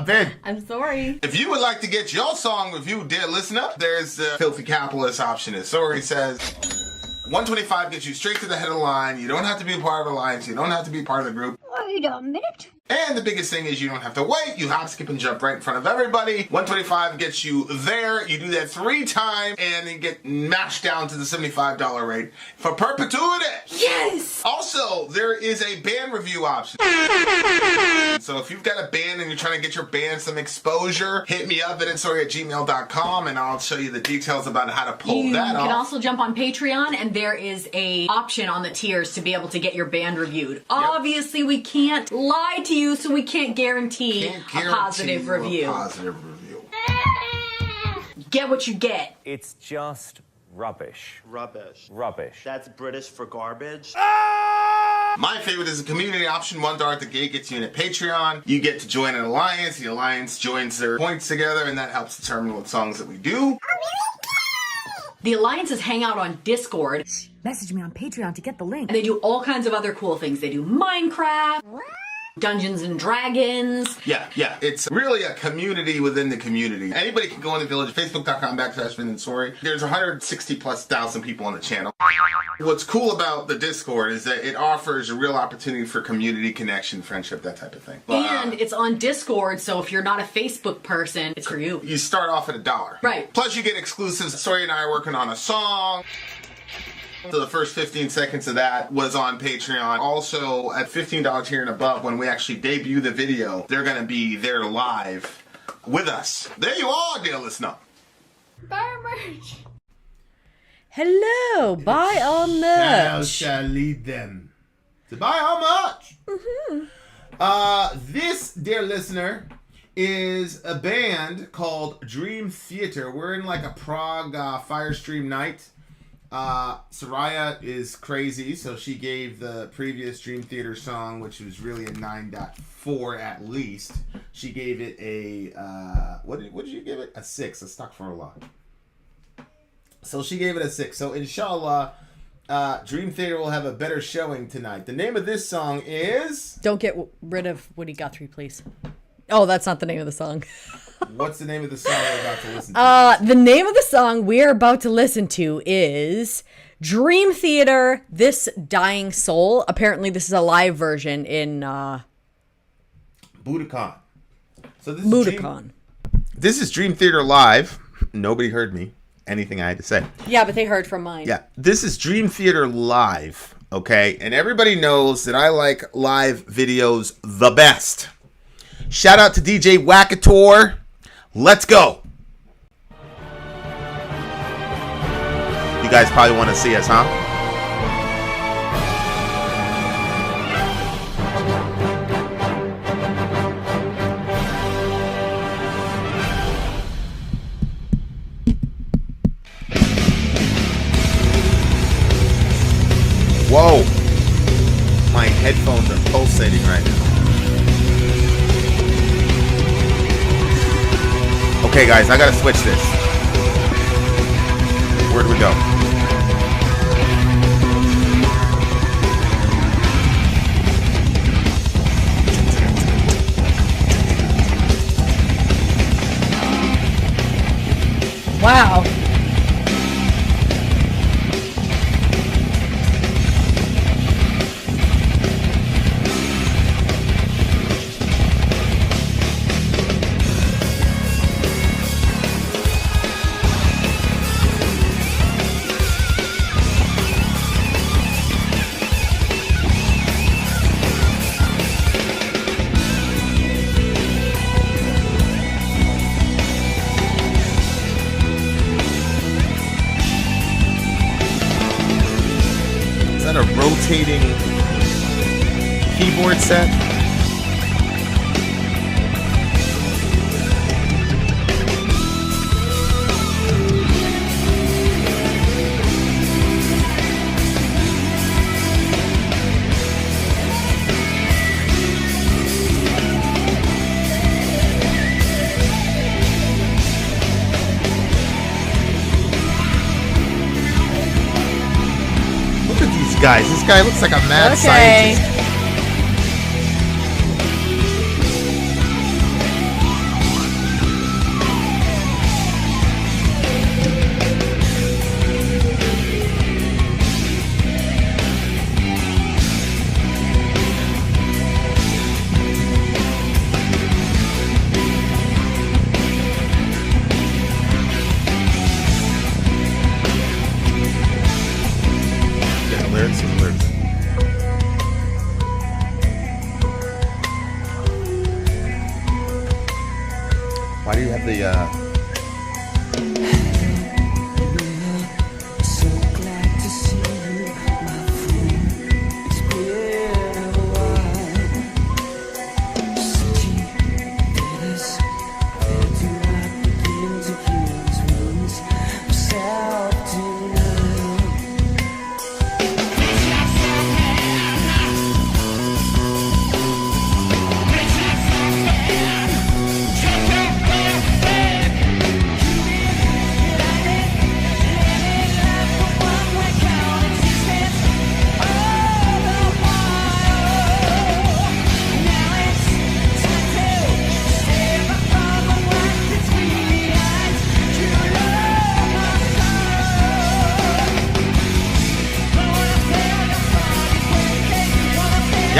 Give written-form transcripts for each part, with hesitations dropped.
Vin. I'm sorry. If you would like to get your song reviewed, dear listener, there's the filthy capitalist option. As Sori says, $125 gets you straight to the head of the line. You don't have to be a part of the alliance. You don't have to be part of the group. Wait a minute. And the biggest thing is you don't have to wait. You hop, skip, and jump right in front of everybody. $125 gets you there. You do that 3 times, and then get mashed down to the $75 rate for perpetuity. Yes! Also, there is a band review option. So if you've got a band and you're trying to get your band some exposure, hit me up at villageXchange@gmail.com, and I'll show you the details about how to pull that off. You can also jump on Patreon, and there is a option on the tiers to be able to get your band reviewed. Obviously, we can't lie to you, so we can't guarantee a positive review. Get what you get. It's just rubbish. Rubbish. Rubbish. That's British for garbage. My favorite is the community option. $1 at the gate gets you in at Patreon. You get to join an alliance. The alliance joins their points together, and that helps determine what songs that we do. The alliances hang out on Discord. Message me on Patreon to get the link. And they do all kinds of other cool things. They do Minecraft, Dungeons and Dragons. Yeah. It's really a community within the community. Anybody can go in the village, facebook.com/Vin and Sori. There's 160,000+ people on the channel. What's cool about the Discord is that it offers a real opportunity for community connection, friendship, that type of thing. And it's on Discord, so if you're not a Facebook person, it's for you. You start off at $1. Right. Plus you get exclusives. Sori and I are working on a song. So the first 15 seconds of that was on Patreon. Also, at $15 tier and above, when we actually debut the video, they're going to be there live with us. There you are, dear listener. Buy our merch. Hello, buy our Thou merch. shall lead them to buy how much? This, dear listener, is a band called Dream Theater. We're in like a Prague Firestream night. Soraya is crazy, so she gave the previous Dream Theater song, which was really a 9.4 at least. She gave it a what did you give it? A 6, a Astaghfirullah. So she gave it a 6. So inshallah, Dream Theater will have a better showing tonight. The name of this song is... Don't get rid of Woody Guthrie, please. Oh, that's not the name of the song. What's the name of the song we're about to listen to? The name of the song we're about to listen to is Dream Theater, This Dying Soul. Apparently, this is a live version in Budokan. So this Budokan. This is Dream Theater Live. Nobody heard me. Anything I had to say. Yeah, but they heard from mine. Yeah, this is Dream Theater Live, okay? And everybody knows that I like live videos the best. Shout out to DJ Wackator. Let's go. You guys probably want to see us, huh? Whoa. My headphones are pulsating right now. Okay, guys, I gotta switch this. Where do we go? Wow. A rotating keyboard set. Guys, this guy looks like a mad scientist. Why do you have the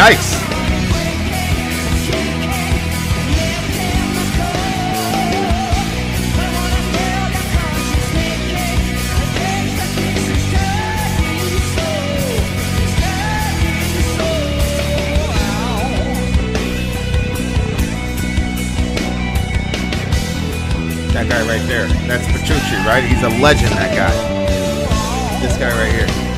Yikes! That guy right there. That's Petrucci, right? He's a legend, that guy. This guy right here.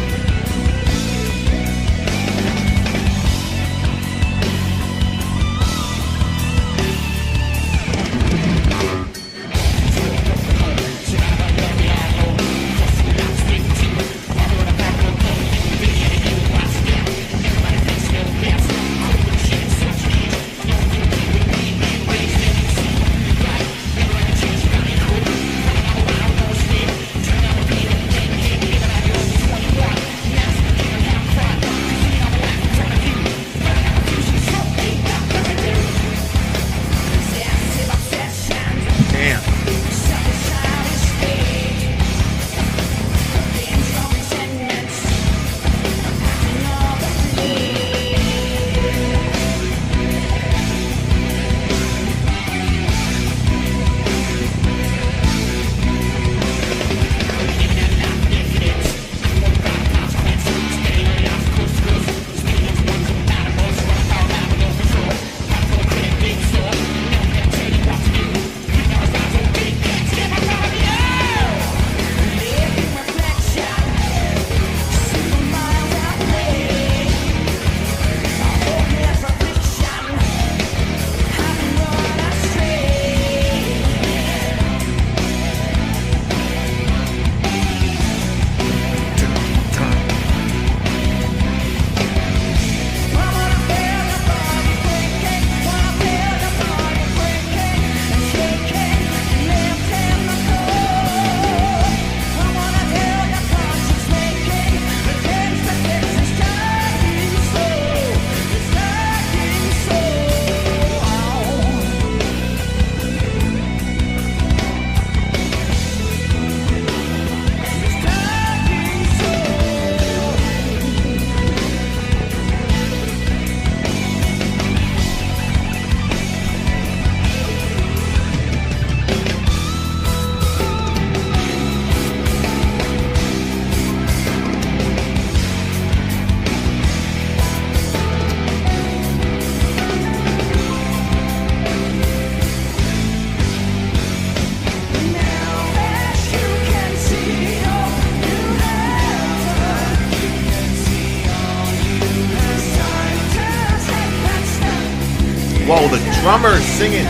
Whoa, the drummer's singing.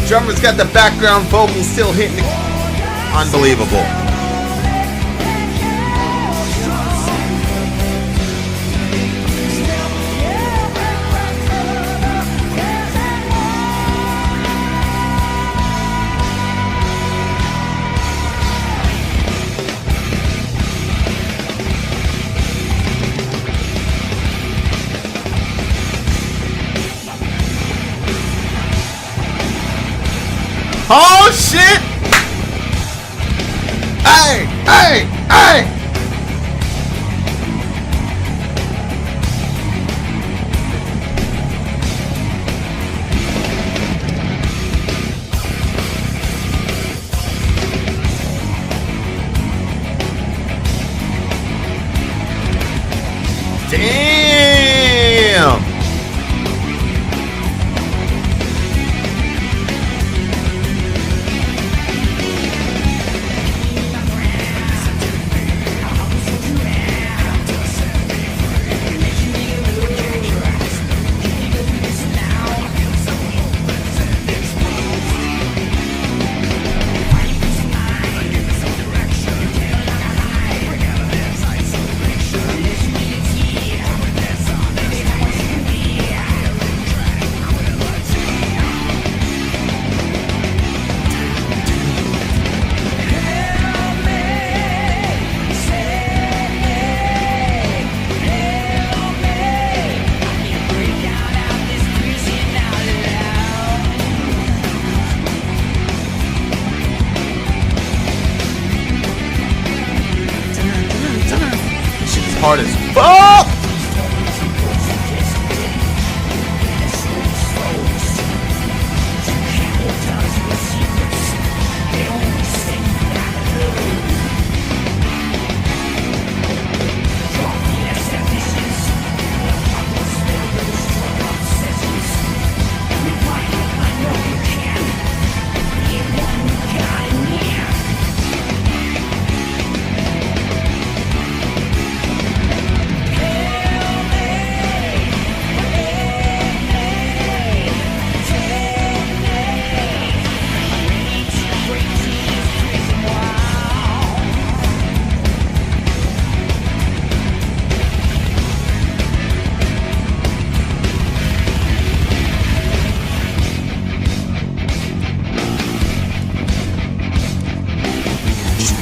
Drummer's got the background vocals still hitting. Unbelievable. Oh shit! Hey, hey, hey! Damn! hard as fuck.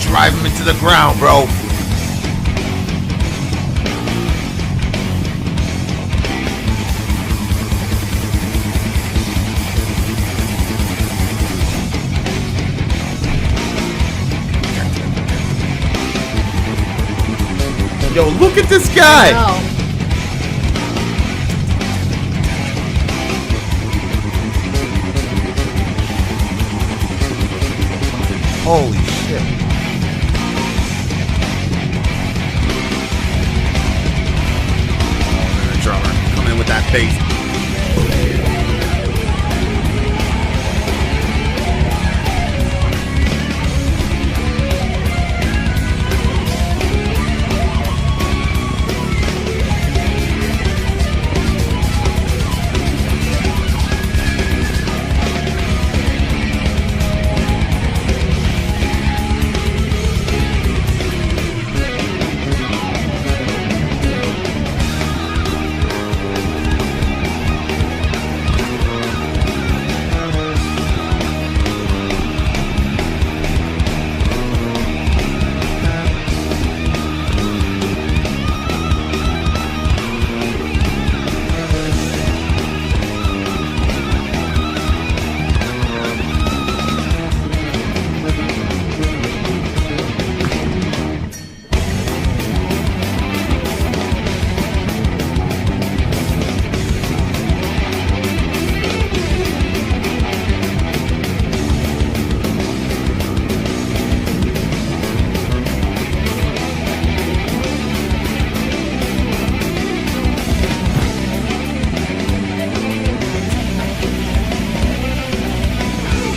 Drive him into the ground, bro. Yo, look at this guy. No. Holy shit. Drummer coming in with that bass.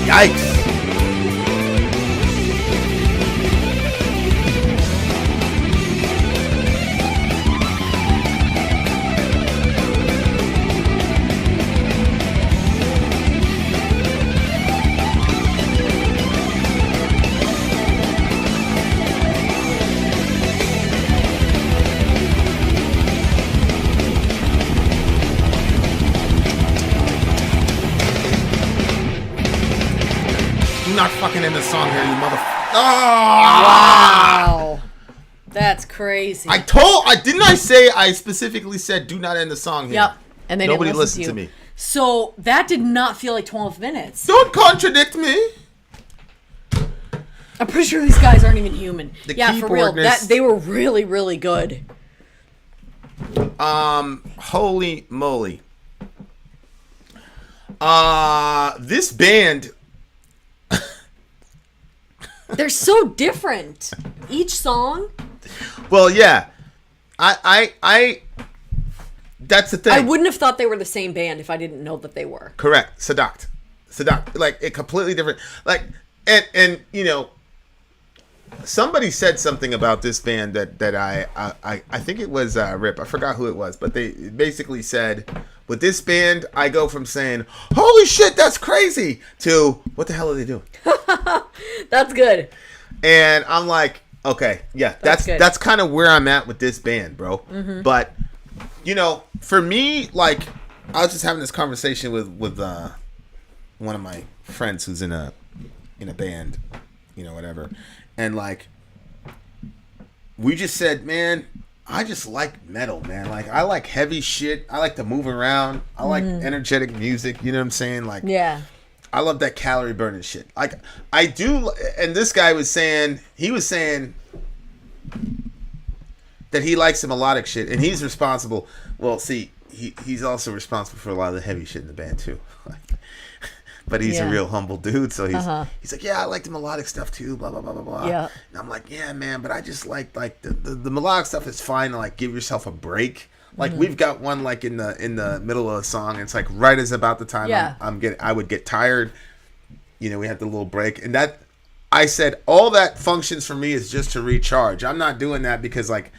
Yikes. Not fucking in the song here, you motherfucker. Oh! Wow. That's crazy. Didn't I say I specifically said do not end the song here? Yep. And they Nobody didn't listen listened to me. So that did not feel like 12 minutes. Don't contradict me. I'm pretty sure these guys aren't even human. Yeah, for real. keyboardist- They were really, really good. Holy moly. This band. They're so different. Each song. Well, yeah. I that's the thing. I wouldn't have thought they were the same band if I didn't know that they were. Correct. Sadat. Like, it completely different. Like, and you know, somebody said something about this band that I think it was Rip. I forgot who it was, but they basically said, with this band, I go from saying, holy shit, that's crazy, to what the hell are they doing? That's good. And I'm like, okay, yeah, that's kind of where I'm at with this band, bro. Mm-hmm. But, you know, for me, like, I was just having this conversation with one of my friends who's in a band, you know, whatever. And, like, we just said, man, I just like metal, man. Like, I like heavy shit. I like to move around. I like energetic music. You know what I'm saying? Like, Yeah. I love that calorie burning shit. Like, I do. And this guy was saying, that he likes the melodic shit, and he's responsible. Well, see, he's also responsible for a lot of the heavy shit in the band too. But he's a real humble dude, so he's like, yeah, I like the melodic stuff too, blah blah blah blah blah. Yeah. And I'm like, yeah, man, but I just like the melodic stuff is fine to like give yourself a break. Like we've got one like in the middle of a song, and it's like right as about the time I would get tired. You know, we had the little break, and that I said all that functions for me is just to recharge. I'm not doing that because like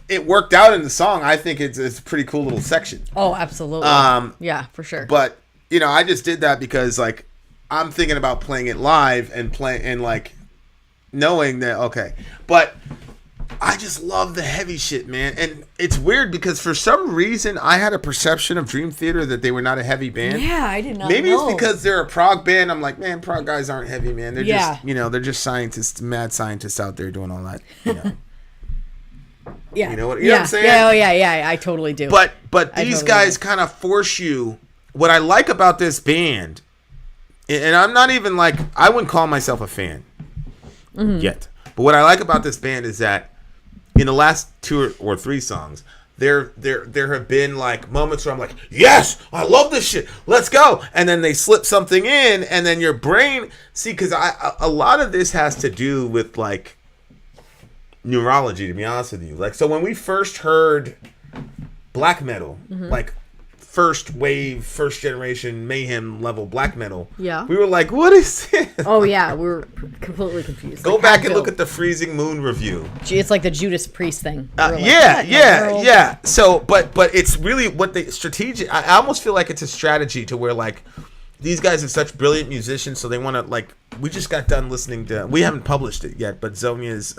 it worked out in the song. I think it's a pretty cool little section. Oh, absolutely. Yeah, for sure. But you know, I just did that because like I'm thinking about playing it live and like knowing that okay. But I just love the heavy shit, man. And it's weird because for some reason I had a perception of Dream Theater that they were not a heavy band. Yeah, I did not Maybe know. it's because they're a prog band. I'm like, man, prog guys aren't heavy, man. They're just, you know, they're just scientists, mad scientists out there doing all that, you know. Yeah. You know what I'm saying? Yeah, oh yeah, I totally do. But these guys kind of force you. What I like about this band, and I'm not even like, I wouldn't call myself a fan yet. But what I like about this band is that in the last 2 or 3 songs, there have been like moments where I'm like, yes, I love this shit, let's go, and then they slip something in, and then your brain because a lot of this has to do with like neurology, to be honest with you. Like, so when we first heard black metal, like first wave, first generation mayhem level black metal, we were like, what is this? Oh yeah, we were completely confused. Go back and look at the Freezing Moon review. It's like the Judas Priest thing. Yeah. So, but it's really what they strategic. I almost feel like it's a strategy to where like these guys are such brilliant musicians, so they want to like. We just got done listening to. We haven't published it yet, but Zonia's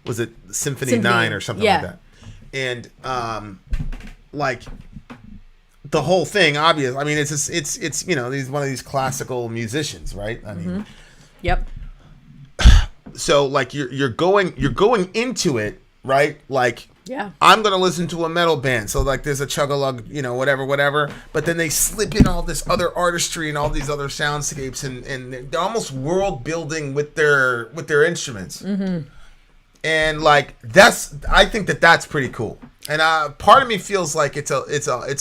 was it Symphony 9 or something like that, and like. The whole thing, obvious. I mean, it's you know, he's one of these classical musicians, right? I mean, yep. So like you're going into it, right? Like, I'm gonna listen to a metal band, so like there's a chug-a-lug, you know, whatever. But then they slip in all this other artistry and all these other soundscapes, and they're almost world building with their instruments. And like I think that's pretty cool. And part of me feels like it's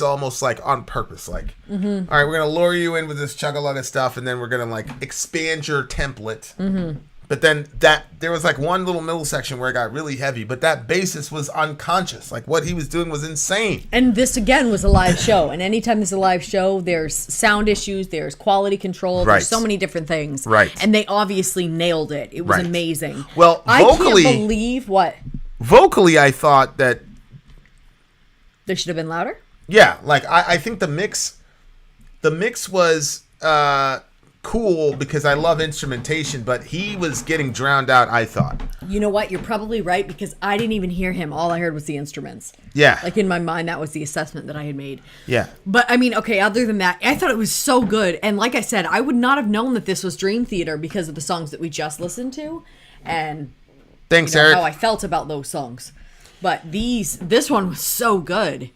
almost like on purpose. Like, all right, we're gonna lure you in with this chug-a-lug stuff, and then we're gonna like expand your template. But then there was like one little middle section where it got really heavy, but that bassist was unconscious. Like what he was doing was insane. And this again was a live show. And anytime there's a live show, there's sound issues, there's quality control, there's so many different things. Right. And they obviously nailed it. It was amazing. Well, vocally, I can't believe what. Vocally, I thought that they should have been louder? Yeah, like I think the mix was cool because I love instrumentation, but he was getting drowned out, I thought. You know what? You're probably right because I didn't even hear him. All I heard was the instruments. Yeah. Like in my mind, that was the assessment that I had made. Yeah. But I mean, okay, other than that, I thought it was so good. And like I said, I would not have known that this was Dream Theater because of the songs that we just listened to. And thanks, Eric. How I felt about those songs. But this one was so good.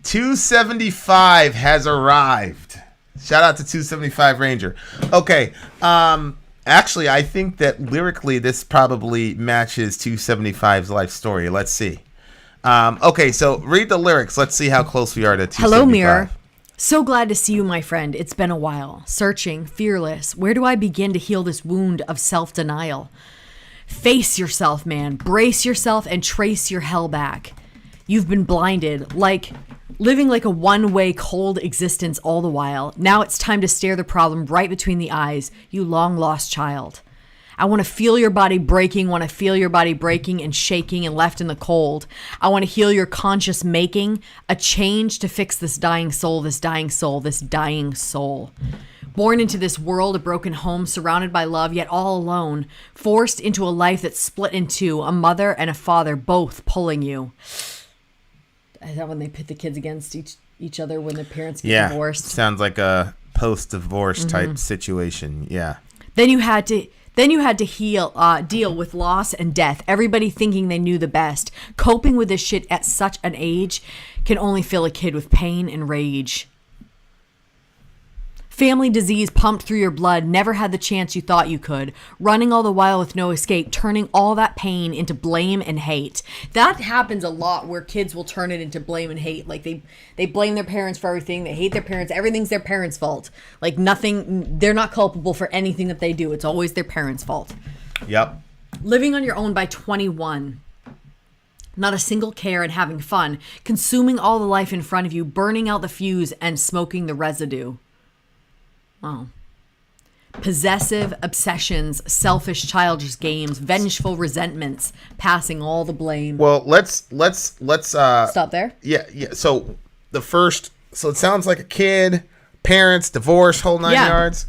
275 has arrived. Shout out to 275 Ranger. Okay. Actually, I think that lyrically this probably matches 275's life story. Let's see. Okay, so read the lyrics. Let's see how close we are to 275. Hello, Mirror. So glad to see you, my friend. It's been a while. Searching, fearless. Where do I begin to heal this wound of self-denial? Face yourself, man. Brace yourself and trace your hell back. You've been blinded, living like a one-way cold existence all the while. Now it's time to stare the problem right between the eyes, you long-lost child. I want to feel your body breaking, want to feel your body breaking and shaking and left in the cold. I want to heal your conscious making, a change to fix this dying soul, this dying soul, this dying soul. Born into this world, a broken home, surrounded by love, yet all alone. Forced into a life that's split in two, a mother and a father both pulling you. Is that when they pit the kids against each other when their parents get divorced? Sounds like a post-divorce type situation. Yeah. Then you had to deal with loss and death. Everybody thinking they knew the best. Coping with this shit at such an age can only fill a kid with pain and rage. Family disease pumped through your blood, never had the chance you thought you could, running all the while with no escape, turning all that pain into blame and hate. That happens a lot where kids will turn it into blame and hate. Like they blame their parents for everything. They hate their parents. Everything's their parents' fault. Like nothing, they're not culpable for anything that they do. It's always their parents' fault. Yep. Living on your own by 21. Not a single care and having fun, consuming all the life in front of you, burning out the fuse and smoking the residue. Wow. Possessive obsessions, selfish childish games, vengeful resentments, passing all the blame. Well, let's Stop there. Yeah. So it sounds like a kid, parents, divorce, whole nine yards.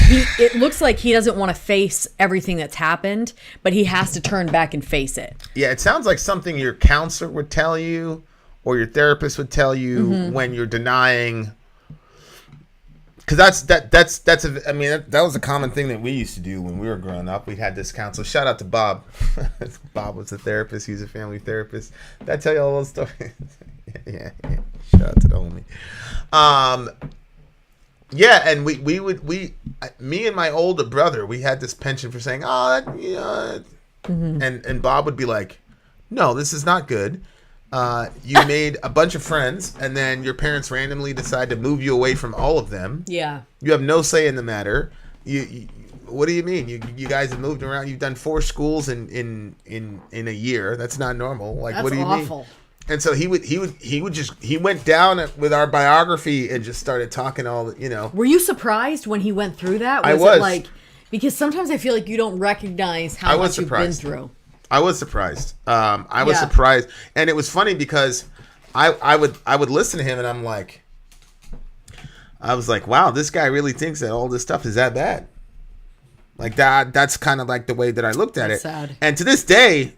It looks like he doesn't want to face everything that's happened, but he has to turn back and face it. Yeah, it sounds like something your counselor would tell you or your therapist would tell you when you're denying. Because that was a common thing that we used to do when we were growing up. We had this counselor. Shout out to Bob. Bob was a therapist. He was a family therapist. Did I tell you all those stories? yeah. Shout out to the homie. Yeah, and me and my older brother, we had this penchant for saying, and Bob would be like, no, this is not good. You made a bunch of friends, and then your parents randomly decide to move you away from all of them. Yeah. You have no say in the matter. You what do you mean? You guys have moved around. You've done 4 schools in a year. That's not normal. Like, That's what do you awful. mean? And so he went down with our biography and just started talking all the. Were you surprised when he went through that? I was. It like, because sometimes I feel like you don't recognize how much you've been through. I was surprised. I was surprised, and it was funny because I would listen to him, and I was like, wow, this guy really thinks that all this stuff is that bad. Like that. That's kind of like the way that I looked at it. Sad. And to this day,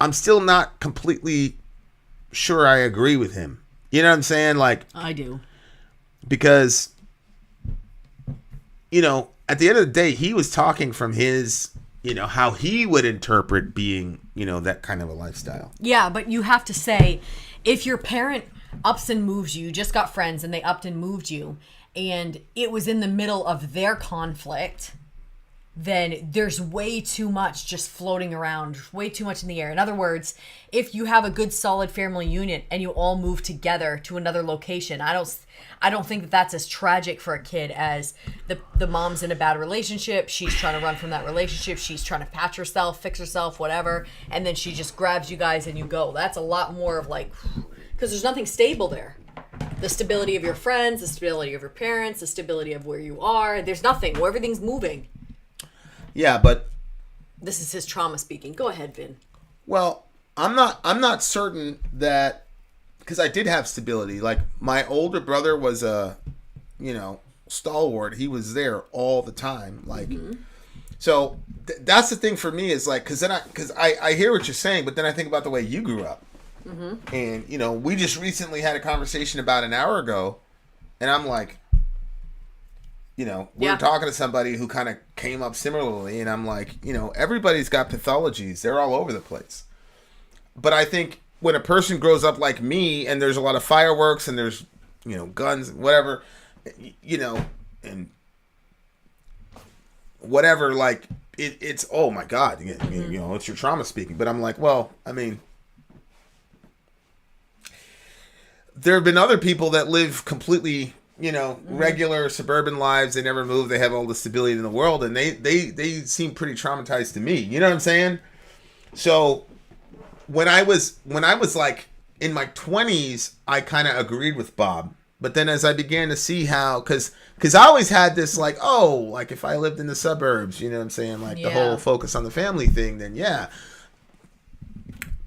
I'm still not completely sure I agree with him. You know what I'm saying? Like, I do. Because, at the end of the day, he was talking from his, how he would interpret being, that kind of a lifestyle. Yeah, but you have to say, if your parent ups and moves you just got friends and they upped and moved you, and it was in the middle of their conflict, then there's way too much just floating around, way too much in the air. In other words, if you have a good solid family unit and you all move together to another location, I don't think that that's as tragic for a kid as the mom's in a bad relationship, she's trying to run from that relationship, she's trying to patch herself, fix herself, whatever, and then she just grabs you guys and you go. That's a lot more of like, because there's nothing stable there. The stability of your friends, the stability of your parents, the stability of where you are, there's nothing. Well, everything's moving. Yeah, but this is his trauma speaking. Go ahead, Vin. Well, I'm not certain that, because I did have stability. Like, my older brother was a, stalwart. He was there all the time. Like, so that's the thing for me is like, because I hear what you're saying, but then I think about the way you grew up, and we just recently had a conversation about an hour ago, and I'm like, we were talking to somebody who kind of came up similarly, and I'm like, everybody's got pathologies. They're all over the place. But I think when a person grows up like me, and there's a lot of fireworks, and there's, guns, whatever, and whatever, like, it's, oh my God, it's your trauma speaking. But I'm like, well, I mean, there have been other people that live completely regular suburban lives. They never move. They have all the stability in the world, and they seem pretty traumatized to me. You know what I'm saying? So when I was like in my 20s, I kind of agreed with Bob. But then as I began to see how, because I always had this like, oh, like if I lived in the suburbs, you know what I'm saying? Like the whole focus on the family thing, then yeah.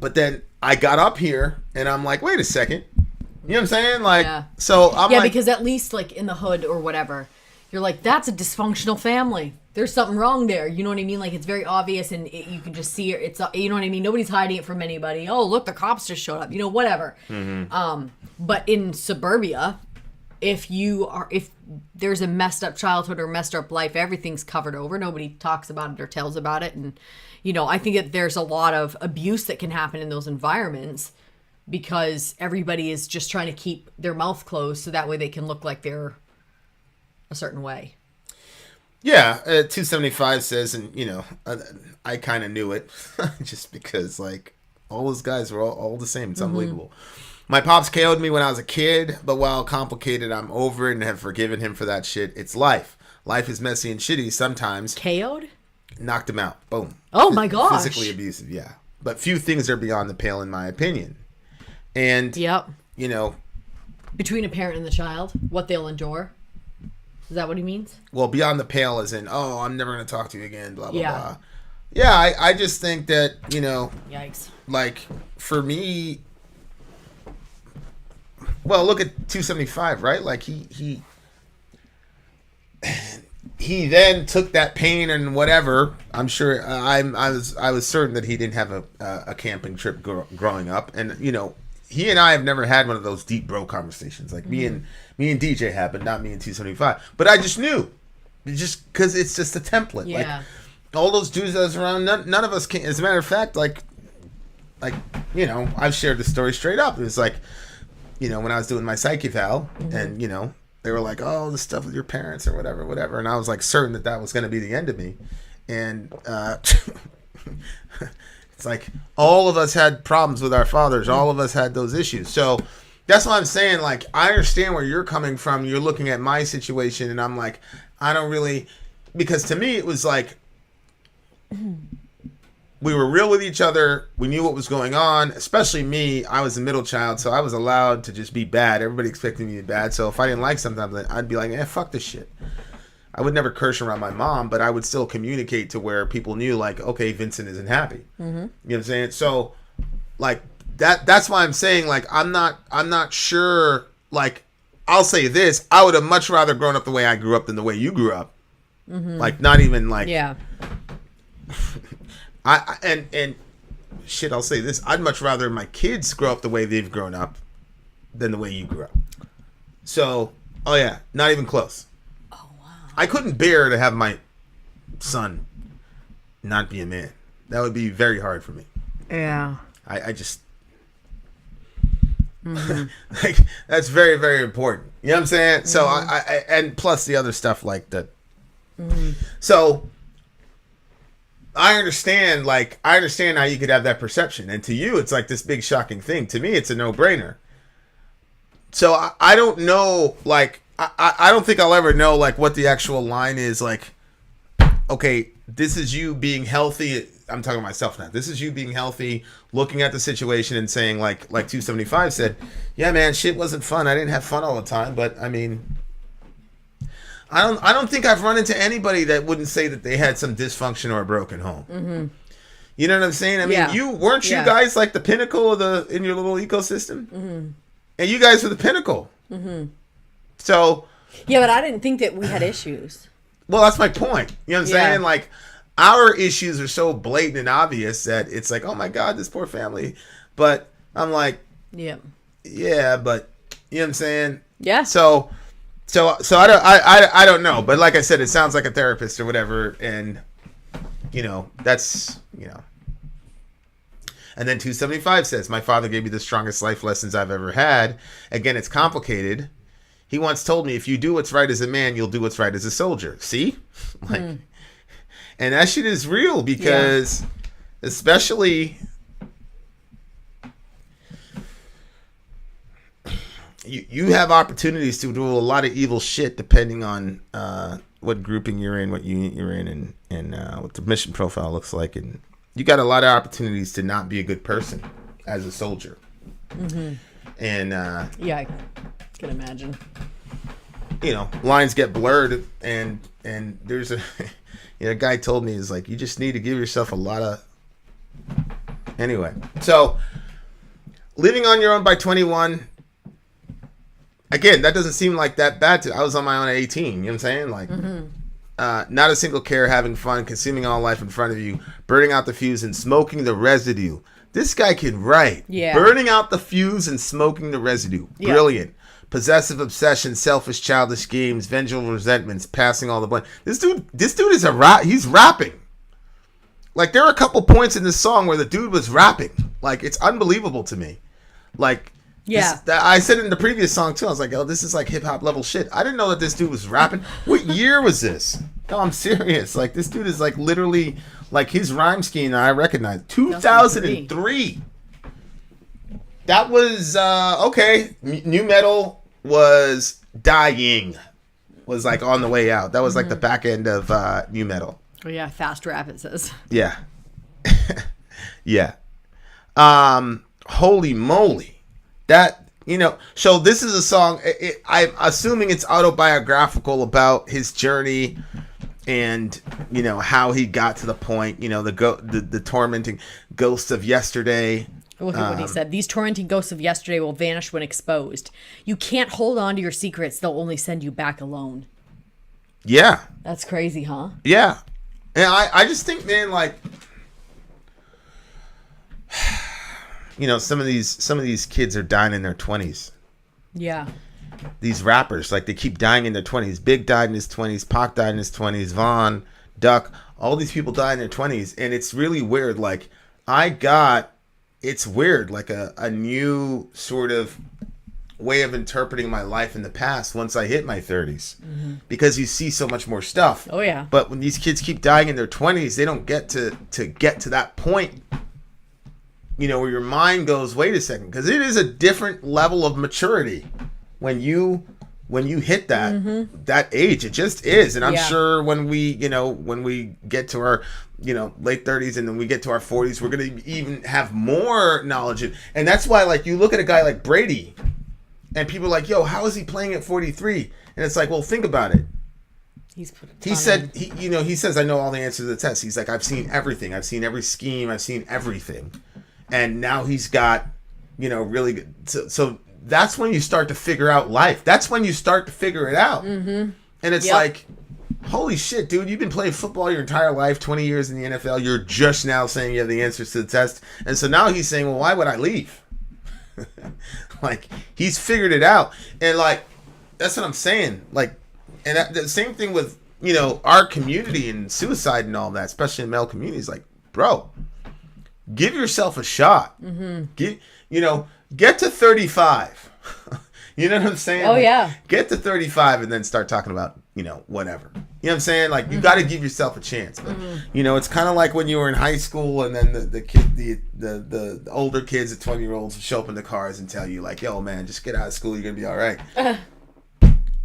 But then I got up here and I'm like, wait a second. You know what I'm saying? Like, so I'm like, because at least like in the hood or whatever, you're like, that's a dysfunctional family. There's something wrong there. You know what I mean? Like, it's very obvious, and you can just see it. It's, you know what I mean? Nobody's hiding it from anybody. Oh, look, the cops just showed up. Whatever. But in suburbia, if there's a messed up childhood or messed up life, everything's covered over. Nobody talks about it or tells about it. And, I think that there's a lot of abuse that can happen in those environments because everybody is just trying to keep their mouth closed so that way they can look like they're a certain way. Yeah, 275 says, and I kind of knew it just because like all those guys were all the same. It's unbelievable. My pops KO'd me when I was a kid, but while complicated, I'm over it and have forgiven him for that shit. It's life. Life is messy and shitty sometimes. KO'd? Knocked him out. Boom. Oh my gosh. Physically abusive, yeah. But few things are beyond the pale in my opinion. And, yep. Between a parent and the child, what they'll endure. Is that what he means? Well, beyond the pale as in, oh, I'm never going to talk to you again, blah, blah, blah. Yeah, I just think that, Yikes. Like, for me, well, look at 275, right? Like, he then took that pain and whatever. I'm sure, I was certain that he didn't have a camping trip growing up. And, he and I have never had one of those deep bro conversations. Like, me and DJ have, but not me and 275. But I just knew. Just because it's just a template. Yeah. Like, all those dudes that was around, none of us can. As a matter of fact, like, I've shared the story straight up. It was like, when I was doing my psych eval, and, they were like, oh, the stuff with your parents or whatever. And I was like certain that was going to be the end of me. And it's like all of us had problems with our fathers. All of us had those issues. So that's what I'm saying. Like, I understand where you're coming from. You're looking at my situation, and I'm like, I don't really, because to me it was like, we were real with each other. We knew what was going on, especially me. I was the middle child, so I was allowed to just be bad. Everybody expected me to be bad. So if I didn't like something, I'd be like, fuck this shit. I would never curse around my mom, but I would still communicate to where people knew, like, okay, Vincent isn't happy. You know what I'm saying? So, like, that's why I'm saying, like, I'm not sure. Like, I'll say this. I would have much rather grown up the way I grew up than the way you grew up. Like, not even, like... Yeah. And shit, I'll say this. I'd much rather my kids grow up the way they've grown up than the way you grew up. So, oh yeah, not even close. Oh, wow. I couldn't bear to have my son not be a man. That would be very hard for me. Yeah. I just... like, that's very, very important. You know what I'm saying? So, I and plus the other stuff like that. So... I understand how you could have that perception. And to you, it's like this big shocking thing. To me, it's a no-brainer. So I don't know, like, I don't think I'll ever know, like, what the actual line is. Like, okay, this is you being healthy. I'm talking to myself now. This is you being healthy, looking at the situation and saying, like 275 said, yeah, man, shit wasn't fun. I didn't have fun all the time. But, I mean... I don't think I've run into anybody that wouldn't say that they had some dysfunction or a broken home. You know what I'm saying? I mean, you guys like the pinnacle of in your little ecosystem? And you guys were the pinnacle. So... Yeah, but I didn't think that we had issues. Well, that's my point. You know what I'm saying? Like, our issues are so blatant and obvious that it's like, oh my God, this poor family. But I'm like... Yeah, but... You know what I'm saying? Yeah. So I don't know, but like I said, it sounds like a therapist or whatever, and that's And then 275 says, my father gave me the strongest life lessons I've ever had. Again, it's complicated. He once told me, if you do what's right as a man, you'll do what's right as a soldier. See, and that shit is real because, especially. You have opportunities to do a lot of evil shit depending on what grouping you're in, what unit you're in, and what the mission profile looks like. And you got a lot of opportunities to not be a good person as a soldier. And yeah, I can imagine. Lines get blurred, and there's a guy told me, is like, you just need to give yourself a lot of. Anyway, so living on your own by 21. Again, that doesn't seem like that bad I was on my own at 18, you know what I'm saying? Like, not a single care, having fun, consuming all life in front of you, burning out the fuse and smoking the residue. This guy can write. Yeah. Burning out the fuse and smoking the residue. Yeah. Brilliant. Possessive obsession, selfish, childish games, vengeful resentments, passing all the blame. This dude is he's rapping. Like, there are a couple points in this song where the dude was rapping. Like, it's unbelievable to me. Like, Yeah. I said in the previous song too. I was like, "Oh, this is like hip hop level shit." I didn't know that this dude was rapping. What year was this? No, I'm serious. Like, this dude is like literally like his rhyme scheme. I recognize 2003. That was okay. New metal was dying. Was like on the way out. That was like the back end of new metal. Oh yeah, fast rap it says. Yeah. Yeah. Holy moly. That, so this is a song, I'm assuming it's autobiographical about his journey and, how he got to the point, the tormenting ghosts of yesterday. Look at what he said. These tormenting ghosts of yesterday will vanish when exposed. You can't hold on to your secrets. They'll only send you back alone. Yeah. That's crazy, huh? Yeah. And I just think, man, like, some of these kids are dying in their 20s. Yeah. These rappers, like, they keep dying in their 20s. Big died in his 20s. Pac died in his 20s. Von, Duck, all these people died in their 20s. And it's really weird. Like, it's weird. Like a new sort of way of interpreting my life in the past once I hit my 30s. Mm-hmm. Because you see so much more stuff. Oh, yeah. But when these kids keep dying in their 20s, they don't get to get to that point, where your mind goes, wait a second, because it is a different level of maturity when you hit that age. It just is. And I'm sure when we get to our late 30s and then we get to our 40s, we're going to even have more knowledge. And that's why, like, you look at a guy like Brady and people are like, yo, how is he playing at 43? And it's like, well, think about it. He said, he says, I know all the answers to the test. He's like, I've seen everything. I've seen every scheme. I've seen everything. And now he's got, really good. So that's when you start to figure out life. That's when you start to figure it out. Mm-hmm. And it's like, holy shit, dude, you've been playing football your entire life, 20 years in the NFL. You're just now saying you have the answers to the test. And so now he's saying, well, why would I leave? Like, he's figured it out. And, like, that's what I'm saying. Like, and the same thing with, our community and suicide and all that, especially in male communities. Like, bro, give yourself a shot. Mm-hmm. Get to 35. You know what I'm saying? Oh, yeah. Get to 35 and then start talking about, whatever. You know what I'm saying? Like, you got to give yourself a chance. But, it's kind of like when you were in high school and then the older kids, the 20-year-olds, show up in the cars and tell you, like, yo, man, just get out of school. You're going to be all right.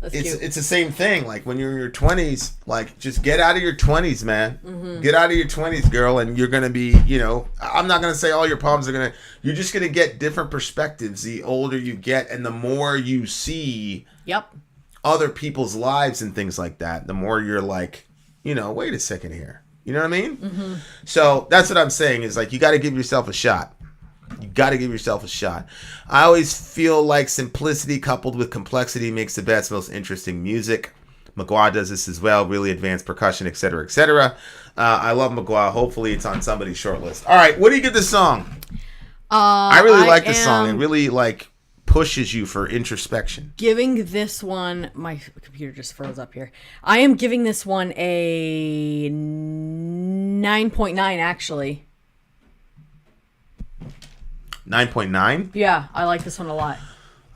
It's the same thing. Like, when you're in your 20s, like, just get out of your 20s, man. Mm-hmm. Get out of your 20s, girl, and you're going to be, I'm not going to say all your problems are you're just going to get different perspectives the older you get, and the more you see other people's lives and things like that, the more you're like, wait a second here. You know what I mean? Mm-hmm. So that's what I'm saying is, like, you got to give yourself a shot. You got to give yourself a shot. I always feel like simplicity coupled with complexity makes the best, most interesting music. Magua does this as well. Really advanced percussion, etc., etc. I love Magua. Hopefully it's on somebody's short list. All right, what do you get this song? I really like this song. It really, like, pushes you for introspection. Giving this one, my computer just froze up here. I am giving this one a 9.9, actually. 9.9? Yeah, I like this one a lot.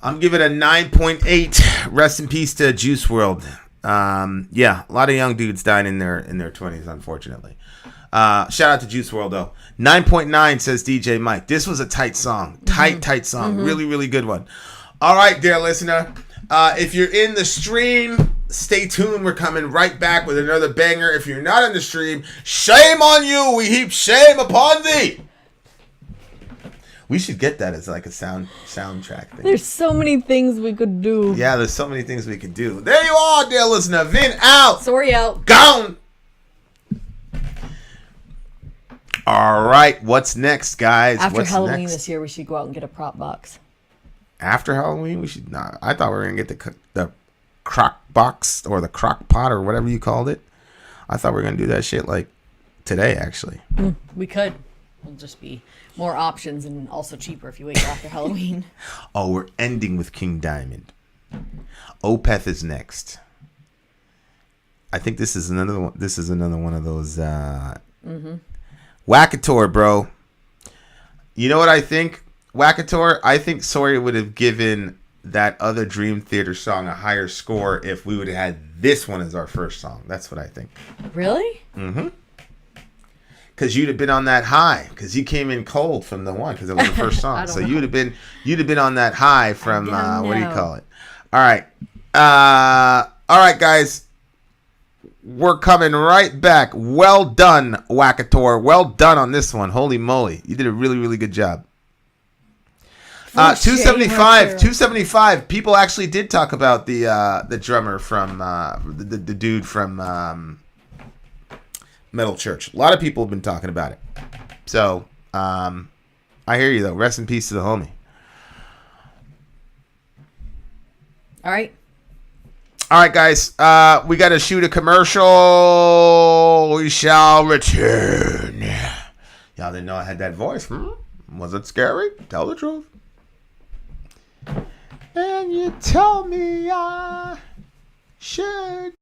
I'm giving it a 9.8. Rest in peace to Juice WRLD. Yeah, a lot of young dudes dying in their 20s, unfortunately. Shout out to Juice WRLD, though. 9.9 says DJ Mike. This was a tight song. Tight song. Mm-hmm. Really, really good one. All right, dear listener. If you're in the stream, stay tuned. We're coming right back with another banger. If you're not in the stream, shame on you. We heap shame upon thee. We should get that as like a soundtrack thing. There's so many things we could do. Yeah, there's so many things we could do. There you are, dear listener. Vin out. Sori out. Gone. All right, what's next, guys? After Halloween this year, we should go out and get a prop box. After Halloween, we should not. I thought we were gonna get the crock box or the crock pot or whatever you called it. I thought we were gonna do that shit like today, actually. We could. It'll just be more options and also cheaper if you wait after Halloween. Oh, we're ending with King Diamond. Opeth is next. I think this is another one. This is another one of those Wackator, bro. You know what I think? Wakator, I think Sori would have given that other Dream Theater song a higher score if we would have had this one as our first song. That's what I think. Really? Mm-hmm. Because you'd have been on that high. Because you came in cold from the one. Because it was the first song. So you'd have been on that high from what do you call it? All right, guys. We're coming right back. Well done, Wakator. Well done on this one. Holy moly, you did a really, really good job. 275. People actually did talk about the drummer from the dude from Metal Church. A lot of people have been talking about it. So I hear you though. Rest in peace to the homie. All right. All right, guys. We got to shoot a commercial. We shall return. Y'all didn't know I had that voice. Was it scary? Tell the truth. And you told me I should